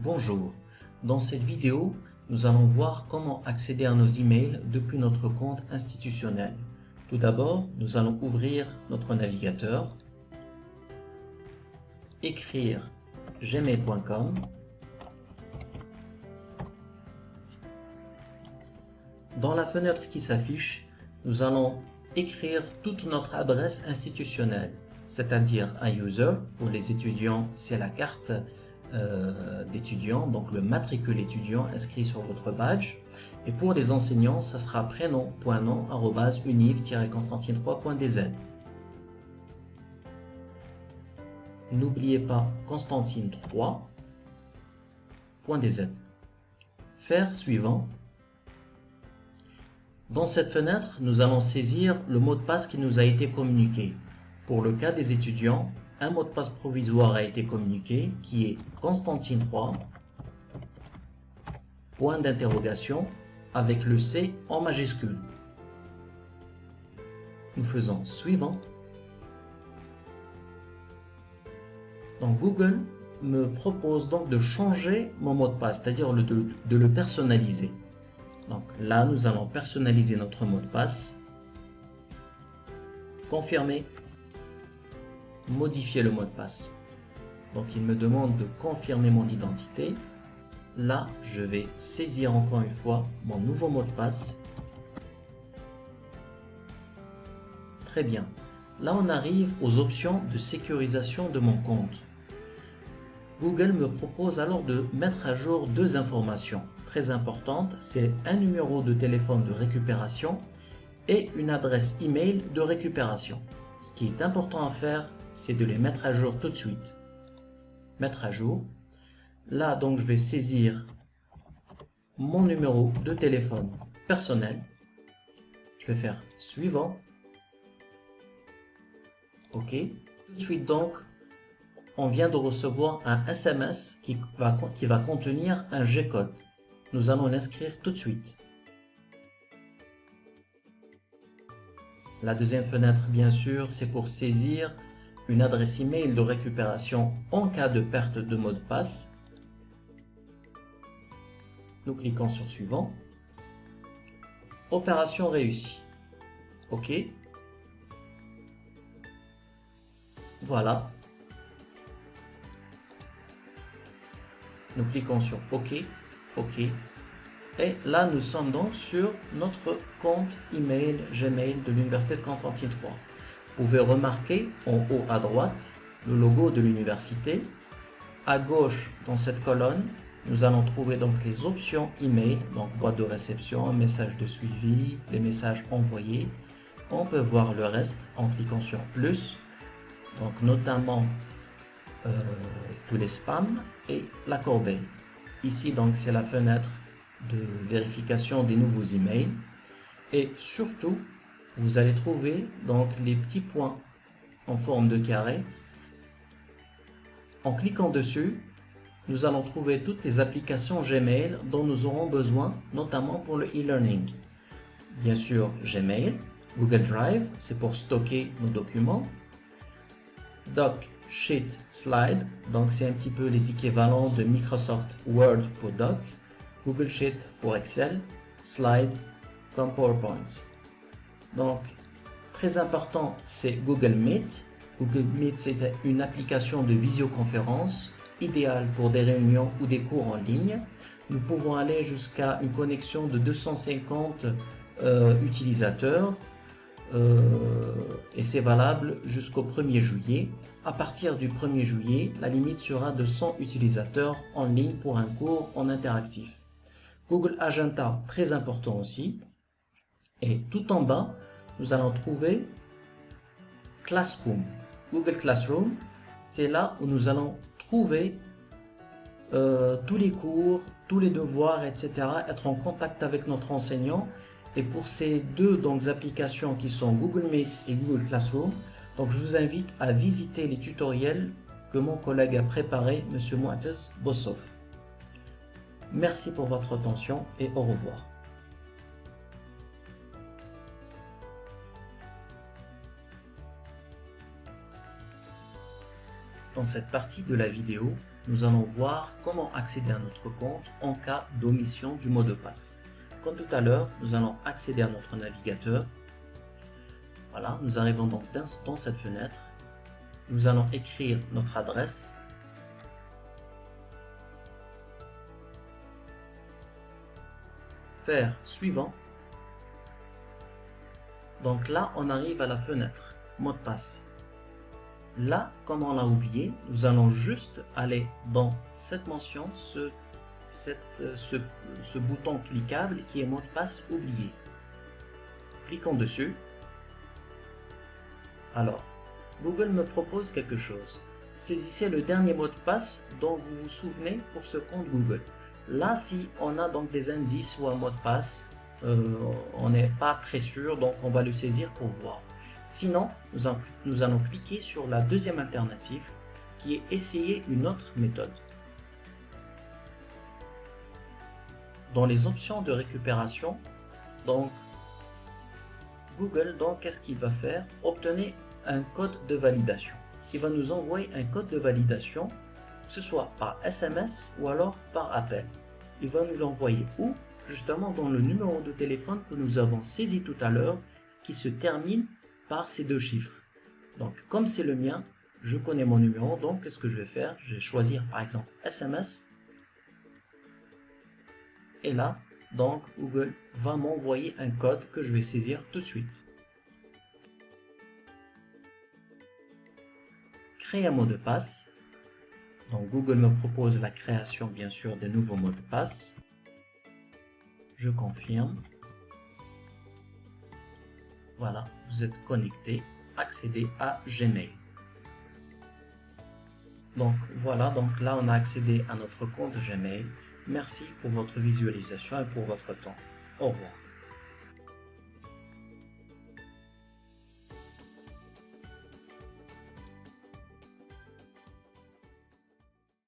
Bonjour, dans cette vidéo, nous allons voir comment accéder à nos emails depuis notre compte institutionnel. Tout d'abord, nous allons ouvrir notre navigateur, écrire gmail.com. Dans la fenêtre qui s'affiche, nous allons écrire toute notre adresse institutionnelle, c'est-à-dire un user. Pour les étudiants, c'est la carte d'étudiant, donc le matricule étudiant inscrit sur votre badge. Et pour les enseignants, ça sera prénom.nom@univ-constantine3.dz. N'oubliez pas constantine3.dz. Faire suivant. Dans cette fenêtre, nous allons saisir le mot de passe qui nous a été communiqué. Pour le cas des étudiants, un mot de passe provisoire a été communiqué qui est Constantine3, point d'interrogation, avec le C en majuscule. Nous faisons suivant. Donc Google me propose donc de changer mon mot de passe, c'est-à-dire de le personnaliser. Donc là, nous allons personnaliser notre mot de passe. Confirmer. Modifier le mot de passe. Donc il me demande de confirmer mon identité. Là, je vais saisir encore une fois mon nouveau mot de passe. Très bien. Là, on arrive aux options de sécurisation de mon compte. Google me propose alors de mettre à jour deux informations très importantes. C'est un numéro de téléphone de récupération et une adresse email de récupération. Ce qui est important à faire, c'est de les mettre à jour tout de suite. Mettre à jour. Là, donc, je vais saisir mon numéro de téléphone personnel. Je vais faire suivant. OK. Tout de suite, donc, on vient de recevoir un SMS qui va contenir un G-code. Nous allons l'inscrire tout de suite. La deuxième fenêtre, bien sûr, c'est pour saisir une adresse email de récupération en cas de perte de mot de passe. Nous cliquons sur suivant. Opération réussie. OK. Voilà. Nous cliquons sur OK. OK. Et là, nous sommes donc sur notre compte email Gmail de l'Université de Constantine 3. Vous pouvez remarquer en haut à droite le logo de l'université. À gauche, dans cette colonne, nous allons trouver donc les options email, donc boîte de réception, message de suivi, les messages envoyés. On peut voir le reste en cliquant sur plus, donc notamment tous les spams et la corbeille. Ici, donc, c'est la fenêtre de vérification des nouveaux emails. Et surtout, vous allez trouver donc les petits points en forme de carré. En cliquant dessus, nous allons trouver toutes les applications Gmail dont nous aurons besoin, notamment pour le e-learning. Bien sûr, Gmail, Google Drive, c'est pour stocker nos documents. Doc, Sheet, Slide, donc c'est un petit peu les équivalents de Microsoft Word pour Doc, Google Sheet pour Excel, Slide comme PowerPoint. Donc, très important, c'est Google Meet. Google Meet, c'est une application de visioconférence idéale pour des réunions ou des cours en ligne. Nous pouvons aller jusqu'à une connexion de 250 utilisateurs et c'est valable jusqu'au 1er juillet. À partir du 1er juillet, la limite sera de 100 utilisateurs en ligne pour un cours en interactif. Google Agenda, très important aussi. Et tout en bas, nous allons trouver Classroom. Google Classroom, c'est là où nous allons trouver tous les cours, tous les devoirs, etc. Être en contact avec notre enseignant. Et pour ces deux donc, applications qui sont Google Meet et Google Classroom, donc je vous invite à visiter les tutoriels que mon collègue a préparé, M. Mouattez Bossof. Merci pour votre attention et au revoir. Dans cette partie de la vidéo, nous allons voir comment accéder à notre compte en cas d'omission du mot de passe. Comme tout à l'heure, nous allons accéder à notre navigateur. Voilà, nous arrivons donc dans cette fenêtre. Nous allons écrire notre adresse. Faire suivant. Donc là, on arrive à la fenêtre mot de passe. Là, comme on l'a oublié, nous allons juste aller dans cette mention, ce bouton cliquable qui est mot de passe oublié. Cliquons dessus. Alors, Google me propose quelque chose. Saisissez le dernier mot de passe dont vous vous souvenez pour ce compte Google. Là, si on a donc des indices ou un mot de passe, on n'est pas très sûr, donc on va le saisir pour voir. Sinon, nous allons cliquer sur la deuxième alternative qui est essayer une autre méthode. Dans les options de récupération, donc Google, qu'est-ce qu'il va faire? Obtenez un code de validation. Il va nous envoyer un code de validation, que ce soit par SMS ou alors par appel. Il va nous l'envoyer où? Justement dans le numéro de téléphone que nous avons saisi tout à l'heure, qui se termine par ces deux chiffres. Donc comme c'est le mien, je connais mon numéro, donc qu'est-ce que je vais faire? Je vais choisir par exemple SMS. Et là, donc Google va m'envoyer un code que je vais saisir tout de suite. Créer un mot de passe. Donc Google me propose la création bien sûr de nouveaux mots de passe. Je confirme. Voilà, vous êtes connecté, accédez à Gmail. Donc voilà, donc là on a accédé à notre compte Gmail. Merci pour votre visualisation et pour votre temps. Au revoir.